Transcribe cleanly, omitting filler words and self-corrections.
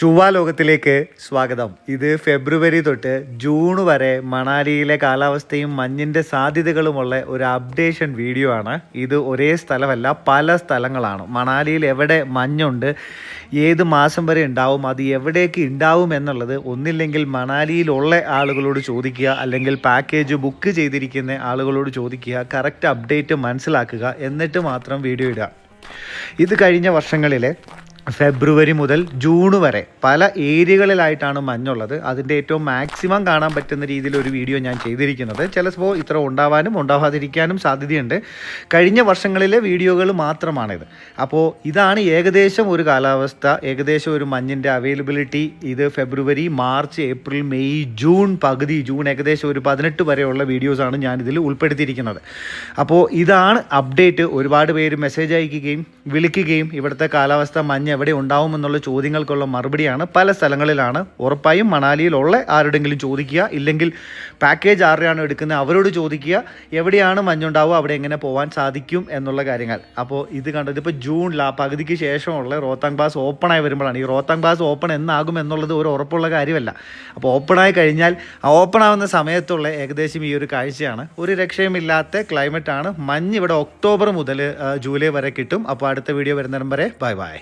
ചൊവ്വാ ലോകത്തിലേക്ക് സ്വാഗതം. ഇത് ഫെബ്രുവരി തൊട്ട് ജൂൺ വരെ മണാലിയിലെ കാലാവസ്ഥയും മഞ്ഞിൻ്റെ സാധ്യതകളുമുള്ള ഒരു അപ്ഡേഷൻ വീഡിയോ ആണ്. ഇത് ഒരേ സ്ഥലമല്ല, പല സ്ഥലങ്ങളാണ്. മണാലിയിൽ എവിടെ മഞ്ഞുണ്ട്, ഏത് മാസം വരെ ഉണ്ടാവും, അത് എവിടേക്ക് ഉണ്ടാവും എന്നുള്ളത് ഒന്നില്ലെങ്കിൽ മണാലിയിലുള്ള ആളുകളോട് ചോദിക്കുക, അല്ലെങ്കിൽ പാക്കേജ് ബുക്ക് ചെയ്തിരിക്കുന്ന ആളുകളോട് ചോദിക്കുക, കറക്റ്റ് അപ്ഡേറ്റ് മനസ്സിലാക്കുക, എന്നിട്ട് മാത്രം വീഡിയോ ഇടുക. ഇത് കഴിഞ്ഞ വർഷങ്ങളിലെ ഫെബ്രുവരി മുതൽ ജൂൺ വരെ പല ഏരിയകളിലായിട്ടാണ് മഞ്ഞുള്ളത്. അതിൻ്റെ ഏറ്റവും മാക്സിമം കാണാൻ പറ്റുന്ന രീതിയിൽ ഒരു വീഡിയോ ഞാൻ ചെയ്തിരിക്കുന്നത്. ചിലപ്പോൾ ഇത്ര ഉണ്ടാവാനും ഉണ്ടാവാതിരിക്കാനും സാധ്യതയുണ്ട്. കഴിഞ്ഞ വർഷങ്ങളിലെ വീഡിയോകൾ മാത്രമാണിത്. അപ്പോൾ ഇതാണ് ഏകദേശം ഒരു കാലാവസ്ഥ, ഏകദേശം ഒരു മഞ്ഞിൻ്റെ അവൈലബിലിറ്റി. ഇത് ഫെബ്രുവരി, മാർച്ച്, ഏപ്രിൽ, മെയ്, ജൂൺ പകുതി, ജൂൺ ഏകദേശം ഒരു 18 വരെയുള്ള വീഡിയോസാണ് ഞാനിതിൽ ഉൾപ്പെടുത്തിയിരിക്കുന്നത്. അപ്പോൾ ഇതാണ് അപ്ഡേറ്റ്. ഒരുപാട് പേര് മെസ്സേജ് അയക്കുകയും വിളിക്കുകയും ഇവിടുത്തെ കാലാവസ്ഥ മഞ്ഞ് എവിടെ ഉണ്ടാവുമെന്നുള്ള ചോദ്യങ്ങൾക്കുള്ള മറുപടിയാണ്. പല സ്ഥലങ്ങളിലാണ്. ഉറപ്പായും മണാലിയിലുള്ള ആരുടെങ്കിലും ചോദിക്കുക, ഇല്ലെങ്കിൽ പാക്കേജ് ആരുടെയാണ് എടുക്കുന്നത് അവരോട് ചോദിക്കുക, എവിടെയാണ് മഞ്ഞുണ്ടാവുക, അവിടെ എങ്ങനെ പോകാൻ സാധിക്കും എന്നുള്ള കാര്യങ്ങൾ. അപ്പോൾ ഇത് കണ്ടത് ഇപ്പോൾ ജൂൺ പകുതിക്ക് ശേഷമുള്ള റോത്താങ് പാസ് ഓപ്പണായി വരുമ്പോഴാണ്. ഈ റോത്താങ് പാസ് ഓപ്പൺ എന്നാകും എന്നുള്ളത് ഒരു ഉറപ്പുള്ള കാര്യമല്ല. അപ്പോൾ ഓപ്പണായി കഴിഞ്ഞാൽ ആ ഓപ്പൺ ആവുന്ന സമയത്തുള്ള ഏകദേശം ഈ ഒരു കാഴ്ചയാണ്. ഒരു രക്ഷയുമില്ലാത്ത ക്ലൈമറ്റാണ്. മഞ്ഞ് ഇവിടെ ഒക്ടോബർ മുതൽ ജൂലൈ വരെ കിട്ടും. അപ്പോൾ അടുത്ത വീഡിയോ വരുന്നിടം വരെ ബൈ ബൈ.